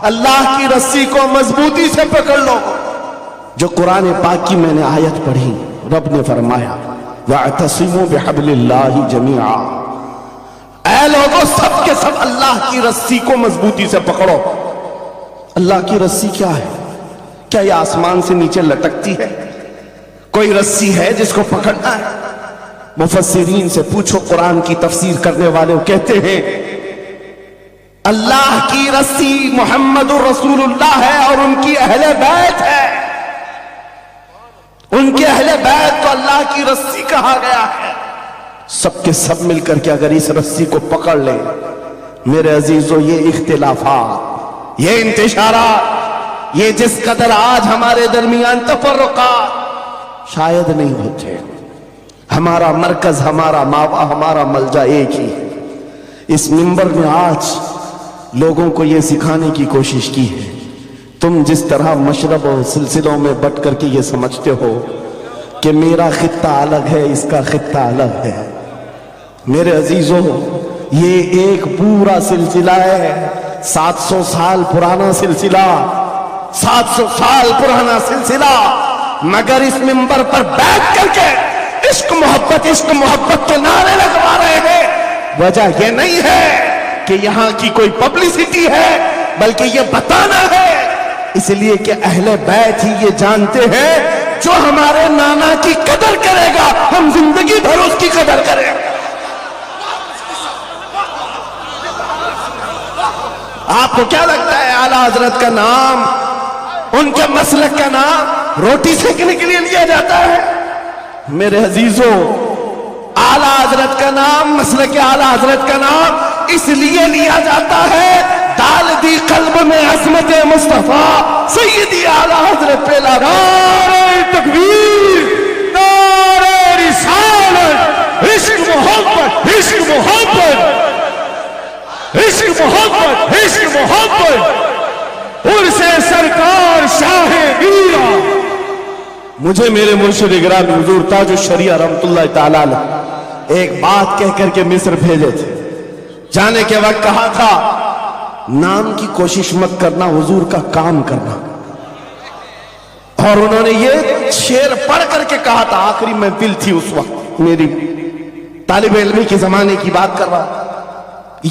اللہ کی رسی کو مضبوطی سے پکڑ لو. جو قرآن پاک کی میں نے آیت پڑھی، رب نے فرمایا وَاعْتَصِمُوا بِحَبْلِ اللَّهِ جَمِيعًا، اے لوگوں سب کے سب اللہ کی رسی کو مضبوطی سے پکڑو. اللہ کی رسی کیا ہے؟ کیا یہ آسمان سے نیچے لٹکتی ہے؟ کوئی رسی ہے جس کو پکڑنا ہے؟ مفسرین سے پوچھو، قرآن کی تفسیر کرنے والے کہتے ہیں اللہ کی رسی محمد الرسول اللہ ہے اور ان کی اہل بیت ہے. ان کے اہل بیت کو اللہ کی رسی کہا گیا ہے. سب کے سب مل کر کے اگر اس رسی کو پکڑ لیں، میرے عزیزو، یہ اختلافات، یہ انتشارات، یہ جس قدر آج ہمارے درمیان تفرقات شاید نہیں ہوتے. ہمارا مرکز، ہمارا ماوا، ہمارا ملجا ایک ہی ہے. اس منبر نے آج لوگوں کو یہ سکھانے کی کوشش کی ہے. تم جس طرح مشرب و سلسلوں میں بٹ کر کے یہ سمجھتے ہو کہ میرا خطہ الگ ہے، اس کا خطہ الگ ہے، میرے عزیزو، یہ ایک پورا سلسلہ ہے. 700 سال پرانا سلسلہ، 700 سال پرانا سلسلہ. مگر اس منبر پر بیٹھ کر کے عشق محبت کے نعرے لگوا رہے ہیں. وجہ یہ نہیں ہے کہ یہاں کی کوئی پبلسٹی ہے، بلکہ یہ بتانا ہے اس لیے کہ اہل بیت ہی یہ جانتے ہیں جو ہمارے نانا کی قدر کرے گا ہم زندگی بھر اس کی قدر کریں گے. آپ کو کیا لگتا ہے اعلیٰ حضرت کا نام، ان کے مسلک کا نام روٹی سیکنے کے لیے لیا جاتا ہے؟ میرے عزیزو، اعلیٰ حضرت کا نام، مسلک اعلیٰ حضرت کا نام اس لیے لیا جاتا ہے ڈال دی قلب میں عظمت مصطفیٰ سیدی اعلیٰ حضرت پہ نعرہ تکبیر، نعرہ رسالت، عشق محبت، عشق محبت، عشق محبت، عشق محبت، عرص سرکار شاہ میرا. مجھے میرے مرشد گرامی حضور تاج الشریعہ رحمت اللہ تعالیٰ علیہ ایک بات کہہ کر کے مصر بھیجے تھے. جانے کے وقت کہا تھا نام کی کوشش مت کرنا، حضور کا کام کرنا. اور انہوں نے یہ شعر پڑھ کر کے کہا تھا، آخری محفل تھی اس وقت، میری طالب علمی کے زمانے کی بات کر رہا،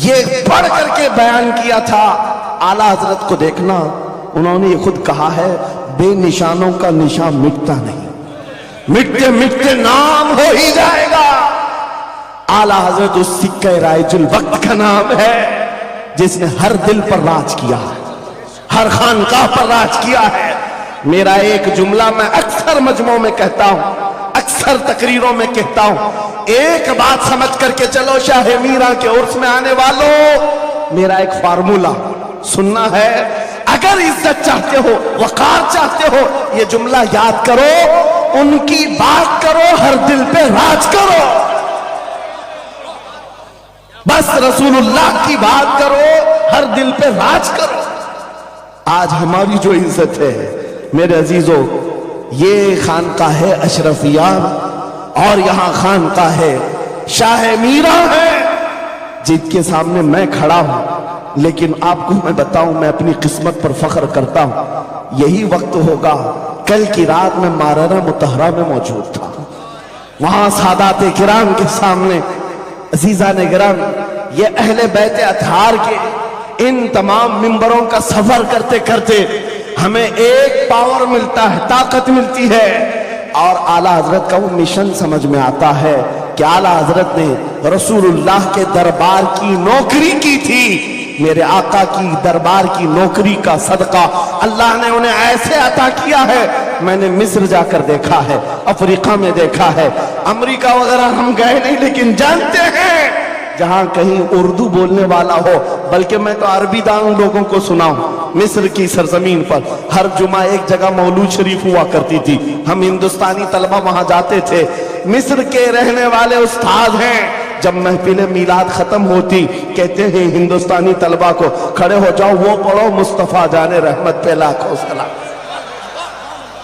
یہ پڑھ کر کے بیان کیا تھا. اعلیٰ حضرت کو دیکھنا، انہوں نے یہ خود کہا ہے بے نشانوں کا نشان مٹتا نہیں، مٹتے مٹتے نام ہو ہی جائے گا. اعلیٰ حضرت اس سکہ رائج الوقت کا نام ہے جس نے ہر دل پر راج کیا ہے، ہر خانقاہ پر راج کیا ہے. میرا ایک جملہ میں اکثر مجمعوں میں کہتا ہوں، اکثر تقریروں میں کہتا ہوں، ایک بات سمجھ کر کے چلو شاہ میرا کے عرس میں آنے والوں، میرا ایک فارمولا سننا ہے. اگر عزت چاہتے ہو، وقار چاہتے ہو، یہ جملہ یاد کرو، ان کی بات کرو، ہر دل پہ راج کرو. بس رسول اللہ کی بات کرو، ہر دل پہ راج کرو. آج ہماری جو عزت ہے میرے عزیزو، یہ خانقاہ اشرفیان اور یہاں خانقاہ شاہ میرا ہے جن کے سامنے میں کھڑا ہوں. لیکن آپ کو میں بتاؤں، میں اپنی قسمت پر فخر کرتا ہوں. یہی وقت ہوگا، کل کی رات میں ماررہ مطہرہ میں موجود تھا، وہاں سادات کرام کے سامنے. عزیزان گرامی، یہ اہل بیت اطہار کے ان تمام منبروں کا سفر کرتے کرتے ہمیں ایک پاور ملتا ہے، طاقت ملتی ہے، اور اعلیٰ حضرت کا وہ مشن سمجھ میں آتا ہے کہ اعلیٰ حضرت نے رسول اللہ کے دربار کی نوکری کی تھی. میرے آقا کی دربار کی نوکری کا صدقہ اللہ نے انہیں ایسے عطا کیا ہے. میں نے مصر جا کر دیکھا ہے، افریقہ میں دیکھا ہے، امریکہ وغیرہ ہم گئے نہیں، لیکن جانتے ہیں جہاں کہیں اردو بولنے والا ہو، بلکہ میں تو عربی دان لوگوں کو سنا ہوں. مصر کی سرزمین پر ہر جمعہ ایک جگہ مولود شریف ہوا کرتی تھی، ہم ہندوستانی طلبہ وہاں جاتے تھے. مصر کے رہنے والے استاد ہیں، جب محفل میلاد ختم ہوتی کہتے ہیں ہندوستانی طلبہ کو کھڑے ہو جاؤ، وہ پڑھو مصطفیٰ جان رحمت پہ لاکھوں سلام.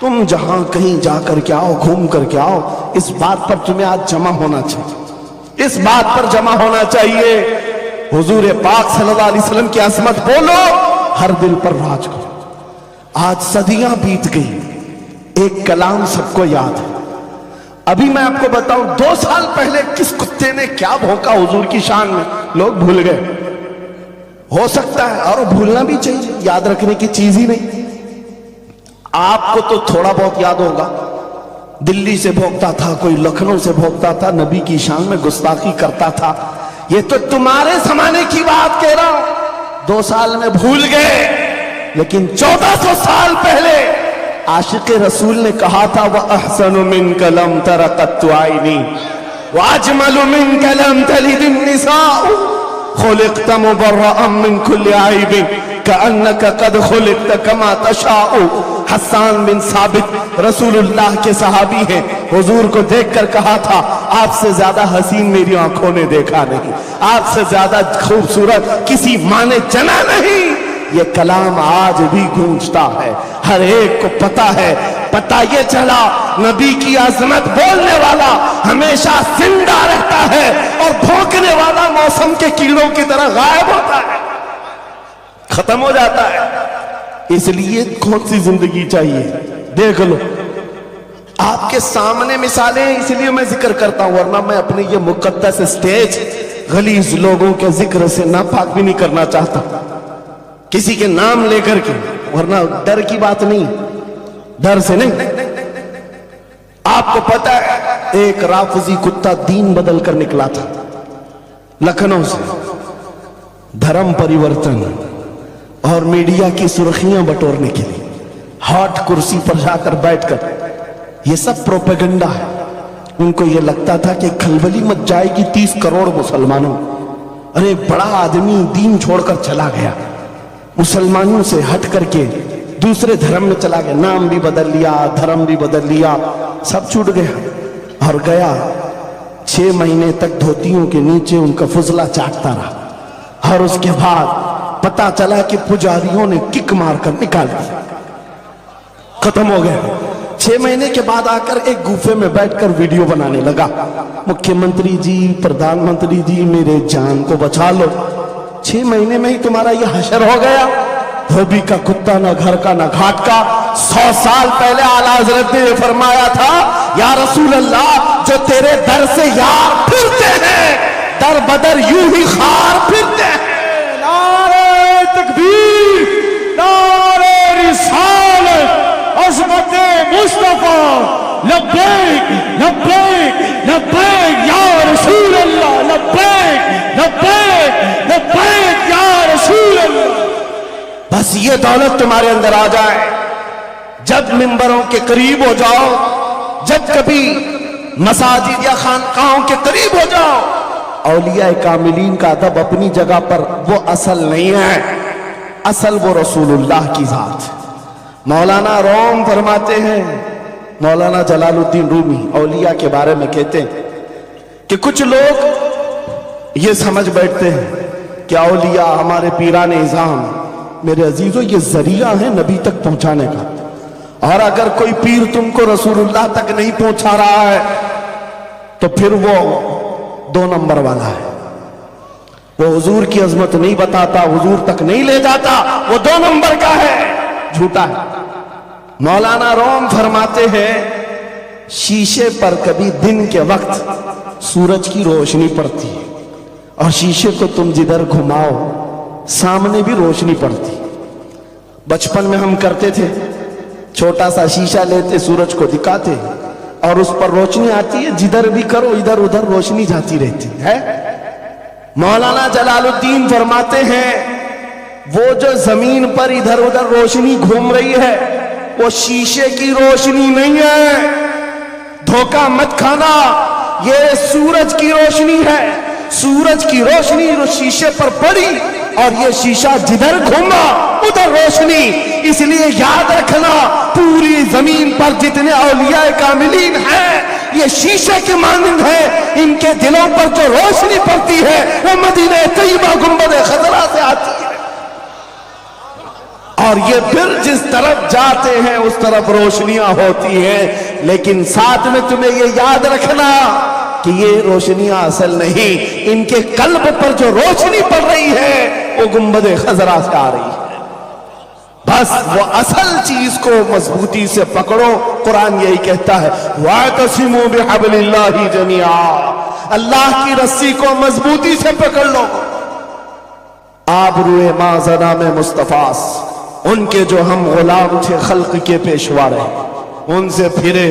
تم جہاں کہیں جا کر کے آؤ، گھوم کر کے آؤ، اس بات پر تمہیں آج جمع ہونا چاہیے، اس بات پر جمع ہونا چاہیے، حضور پاک صلی اللہ علیہ وسلم کی عظمت بولو، ہر دل پر راج کرو۔ آج صدیاں بیت گئی، ایک کلام سب کو یاد ہے۔ ابھی میں آپ کو بتاؤں 2 سال پہلے کس کتے نے کیا بھونکا حضور کی شان میں، لوگ بھول گئے۔ ہو سکتا ہے، اور بھولنا بھی چاہیے، یاد رکھنے کی چیز ہی نہیں۔ آپ کو تو تھوڑا بہت یاد ہوگا، دلی سے بھونکتا تھا، کوئی لکھنؤ سے بھونکتا تھا، نبی کی شان میں گستاخی کرتا تھا۔ یہ تو تمہارے زمانے کی بات کہہ رہا ہوں، 2 سال میں بھول گئے، لیکن 1400 سال پہلے عاشق رسول نے کہا تھا وَأَحْسَنُ مِنْكَ لَمْ تَرَ قَطُّ عَيْنِي وَأَجْمَلُ مِنْكَ لَمْ تَلِدِ النِّسَاءُ خُلِقْتَ مُبَرَّأً مِنْ كُلِّ عَيْبٍ كَأَنَّكَ قَدْ خُلِقْتَ كَمَا تَشَاءُ۔ حسان بن ثابت رسول اللہ کے صحابی ہیں، حضور کو دیکھ کر کہا تھا آپ سے زیادہ حسین میری آنکھوں نے دیکھا نہیں، آپ سے زیادہ خوبصورت کسی ماں نے جنا نہیں۔ یہ کلام آج بھی گونجتا ہے، ہر ایک کو پتا ہے، پتا یہ چلا نبی کی عظمت بولنے والا ہمیشہ زندہ رہتا ہے اور بھونکنے والا موسم کے کیڑوں کی طرح غائب ہوتا ہے، ختم ہو جاتا ہے۔ اس لیے کون سی زندگی چاہیے؟ دیکھ لو آپ کے سامنے مثالیں ہیں، اس لیے میں ذکر کرتا ہوں، ورنہ میں اپنے یہ مقدس اسٹیج غلیظ لوگوں کے ذکر سے ناپاک بھی نہیں کرنا چاہتا، کسی کے نام لے کر کے، ورنہ ڈر کی بات نہیں، ڈر سے نہیں۔ آپ کو پتا ہے ایک رافضی کتا دین بدل کر نکلا تھا لکھنؤ سے، دھرم پریورتن اور میڈیا کی سرخیاں بٹورنے کے لیے ہاٹ کرسی پر جا کر بیٹھ کر، یہ سب پروپیگنڈا ہے۔ ان کو یہ لگتا تھا کہ کھلبلی مچ جائے گی 30 کروڑ مسلمانوں، ارے بڑا آدمی دین چھوڑ کر چلا گیا، مسلمانوں سے ہٹ کر کے دوسرے دھرم میں چلا گیا، نام بھی بدل لیا، دھرم بھی بدل لیا، سب چھوٹ گیا اور گیا 6 مہینے تک دھوتیوں کے نیچے ان کا فضلہ چاٹتا رہا، اور اس کے بعد پتا چلا کہ پجاریوں نے کک مار کر نکال دیا، ختم ہو گیا۔ 6 مہینے کے بعد آ کر ایک گوفے میں بیٹھ کر ویڈیو بنانے لگا، مکھیہ منتری جی، پردھان منتری جی، میرے جان کو بچا لو، 6 مہینے میں ہی تمہارا یہ حشر ہو گیا۔ دھوبی کا کتا، نہ گھر کا نہ گھاٹ کا۔ 100 سال پہلے اعلیٰ حضرت نے فرمایا تھا یا رسول اللہ جو تیرے در سے یار پھرتے ہیں در بدر یوں ہی خار پھرتے ہیں۔ نعرہ تکبیر، نعرہ رسالت، عظمت مصطفیٰ، لبیک لبیک لبیک یا رسول اللہ، لبیک لبیک لبیک یا رسول اللہ۔ بس یہ دولت تمہارے اندر آ جائے، جب منبروں کے قریب ہو جاؤ، جب کبھی مساجد یا خانقاہوں کے قریب ہو جاؤ، اولیاء کاملین کا ادب اپنی جگہ پر، وہ اصل نہیں ہے، اصل وہ رسول اللہ کی ذات۔ مولانا روم فرماتے ہیں، مولانا جلال الدین رومی اولیاء کے بارے میں کہتے ہیں کہ کچھ لوگ یہ سمجھ بیٹھتے ہیں کہ اولیاء ہمارے پیران اعظام، میرے عزیزو یہ ذریعہ ہے نبی تک پہنچانے کا، اور اگر کوئی پیر تم کو رسول اللہ تک نہیں پہنچا رہا ہے تو پھر وہ 2 نمبر والا ہے، وہ حضور کی عظمت نہیں بتاتا، حضور تک نہیں لے جاتا، وہ 2 نمبر کا ہے، جھوٹا ہے۔ مولانا روم فرماتے ہیں شیشے پر کبھی دن کے وقت سورج کی روشنی پڑتی ہے، اور شیشے کو تم جدھر گھماؤ سامنے بھی روشنی پڑتی۔ بچپن میں ہم کرتے تھے، چھوٹا سا شیشہ لیتے، سورج کو دکھاتے اور اس پر روشنی آتی ہے، جدھر بھی کرو ادھر ادھر روشنی جاتی رہتی ہے۔ مولانا جلال الدین فرماتے ہیں وہ جو زمین پر ادھر ادھر روشنی گھوم رہی ہے وہ شیشے کی روشنی نہیں ہے، دھوکہ مت کھانا، یہ سورج کی روشنی ہے۔ سورج کی روشنی جو شیشے پر پڑی اور یہ شیشہ جدھر گھوما ادھر روشنی۔ اس لیے یاد رکھنا پوری زمین پر جتنے اولیاء کاملین ہیں یہ شیشے کے مانند ہیں، ان کے دلوں پر جو روشنی پڑتی ہے وہ مدینہ طیبہ گنبد خضرا سے آتی ہے، اور یہ پھر جس طرف جاتے ہیں اس طرف روشنیاں ہوتی ہیں، لیکن ساتھ میں تمہیں یہ یاد رکھنا کہ یہ روشنیاں اصل نہیں، ان کے قلب پر جو روشنی پڑ رہی ہے وہ گنبد خضرا سے آ رہی ہے۔ بس وہ اصل چیز کو مضبوطی سے پکڑو۔ قرآن یہی کہتا ہے وَاعْتَصِمُوا بِحَبْلِ اللَّهِ جَمِيعًا، اللہ کی رسی کو مضبوطی سے پکڑ لو۔ آبروئے مازنا میں مصطفیٰ، ان کے جو ہم غلام تھے خلق کے پیشوا رہے، ان سے پھرے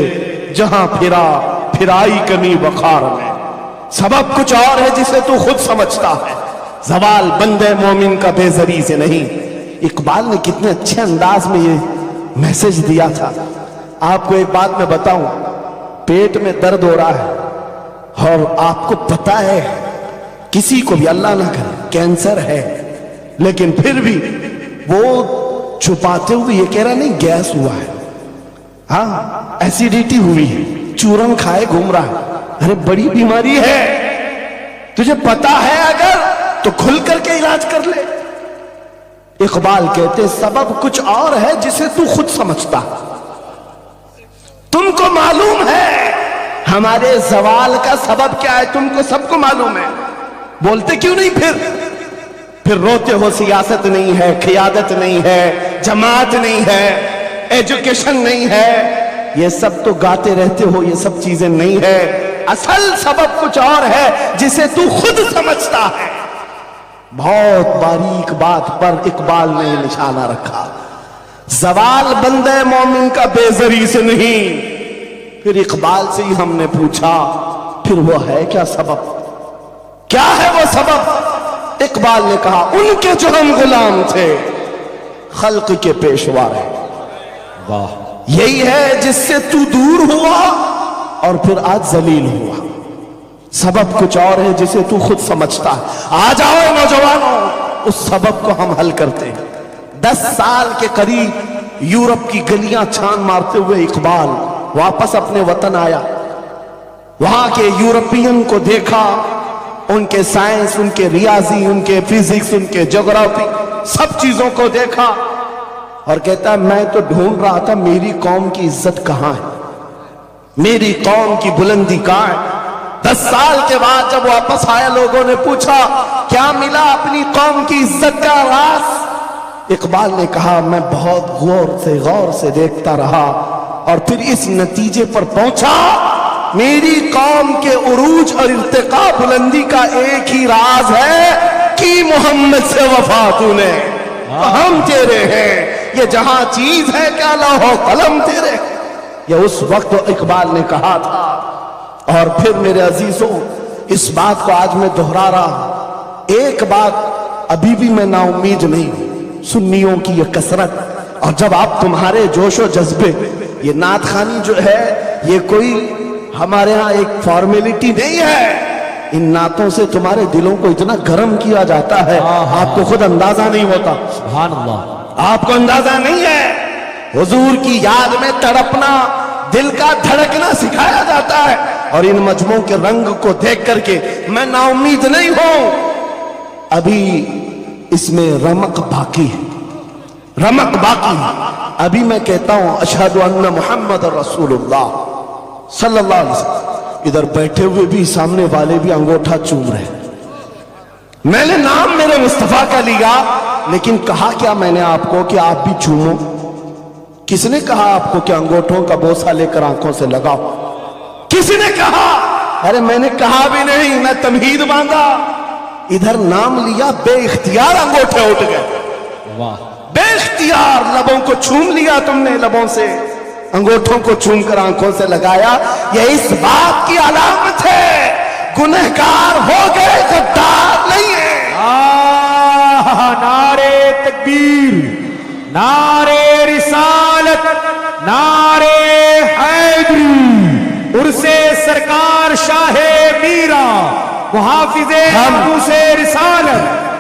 جہاں پھرا پھرائی کمی بخار میں۔ سبب کچھ اور ہے جسے تو خود سمجھتا ہے، زوال بندے مومن کا بے زری سے نہیں۔ اقبال نے کتنے اچھے انداز میں یہ میسج دیا تھا۔ آپ کو ایک بات میں بتاؤں، پیٹ میں درد ہو رہا ہے اور آپ کو پتا ہے کسی کو بھی اللہ نہ کرے کینسر ہے، لیکن پھر بھی وہ چھپاتے ہوئے یہ کہہ رہا نہیں گیس ہوا ہے، ہاں ایسیڈیٹی ہوئی ہے، چورن کھائے گھوم رہا ہے۔ ارے بڑی بیماری ہے، تجھے پتا ہے اگر تو کھل کر کے علاج کر لے۔ اقبال کہتے سبب کچھ اور ہے جسے تو خود سمجھتا، تم کو معلوم ہے ہمارے زوال کا سبب کیا ہے، تم کو سب کو معلوم ہے، بولتے کیوں نہیں؟ پھر روتے ہو سیاست نہیں ہے، قیادت نہیں ہے، جماعت نہیں ہے، ایجوکیشن نہیں ہے، یہ سب تو گاتے رہتے ہو، یہ سب چیزیں نہیں ہے، اصل سبب کچھ اور ہے جسے تو خود سمجھتا ہے۔ بہت باریک بات پر اقبال نے نشانہ رکھا، زوال بندے مومن کا بے زری سے نہیں۔ پھر اقبال سے ہی ہم نے پوچھا پھر وہ ہے کیا سبب، کیا ہے وہ سبب؟ اقبال نے کہا ان کے جو ہم غلام تھے خلق کے پیشوا رہے، واہ، یہی ہے جس سے تو دور ہوا اور پھر آج ذلیل ہوا۔ سبب کچھ اور ہے جسے تو خود سمجھتا ہے۔ آ جاؤ نوجوانوں، اس سبب کو ہم حل کرتے ہیں۔ 10 سال کے قریب یورپ کی گلیاں چھان مارتے ہوئے اقبال واپس اپنے وطن آیا، وہاں کے یورپین کو دیکھا، ان کے سائنس، ان کے ریاضی، ان کے فزکس، ان کے جغرافی، سب چیزوں کو دیکھا اور کہتا ہے میں تو ڈھونڈ رہا تھا میری قوم کی عزت کہاں ہے، میری قوم کی بلندی کہاں ہے۔ 10 سال کے بعد جب واپس آیا لوگوں نے پوچھا کیا ملا اپنی قوم کی عزت کا راز؟ اقبال نے کہا میں بہت غور سے دیکھتا رہا اور پھر اس نتیجے پر پہنچا میری قوم کے عروج اور ارتقاء بلندی کا ایک ہی راز ہے کہ محمد سے وفا تو نے، ہم تیرے ہیں، یہ جہاں چیز ہے کیا لوح و قلم تیرے۔ یہ اس وقت اقبال نے کہا تھا۔ اور پھر میرے عزیزوں اس بات کو آج میں دہرا رہا ہوں، ایک بات ابھی بھی میں نا امید نہیں ہوں، سنیوں کی یہ کثرت، اور جب آپ تمہارے جوش و جذبے، یہ نعت خوانی جو ہے یہ کوئی ہمارے ہاں ایک فارمیلٹی نہیں ہے، ان نعتوں سے تمہارے دلوں کو اتنا گرم کیا جاتا ہے آپ کو خود اندازہ نہیں ہوتا، سبحان اللہ، آپ کو اندازہ نہیں ہے۔ حضور کی یاد میں تڑپنا، دل کا دھڑکنا سکھایا جاتا ہے، اور ان مجموعوں کے رنگ کو دیکھ کر کے میں نا امید نہیں ہوں، ابھی اس میں رمق باقی ہے، رمق باقی ہے۔ ابھی میں کہتا ہوں اشہد ان محمد رسول اللہ صلی اللہ علیہ وسلم، ادھر بیٹھے ہوئے بھی سامنے والے بھی انگوٹھا چوم رہے، میں نے نام میرے مصطفیٰ کا لیا، لیکن کہا کیا میں نے آپ کو کہ آپ بھی چومو؟ کس نے کہا آپ کو کہ انگوٹھوں کا بوسہ لے کر آنکھوں سے لگاؤ؟ کسی نے کہا؟ ارے میں نے کہا بھی نہیں، میں تمہید باندھا، ادھر نام لیا، بے اختیار انگوٹھے اٹھ گئے، واہ، بے اختیار لبوں کو چوم لیا تم نے، لبوں سے انگوٹھوں کو چوم کر آنکھوں سے لگایا، یہ اس بات کی علامت ہے گنہگار ہو گئے، غدار نہیں ہے۔ نعرے تکبیر، نعرے رسالت، نعرے حیدری، عرص سرکار شاہ میرا، محافظ ناموس رسالت،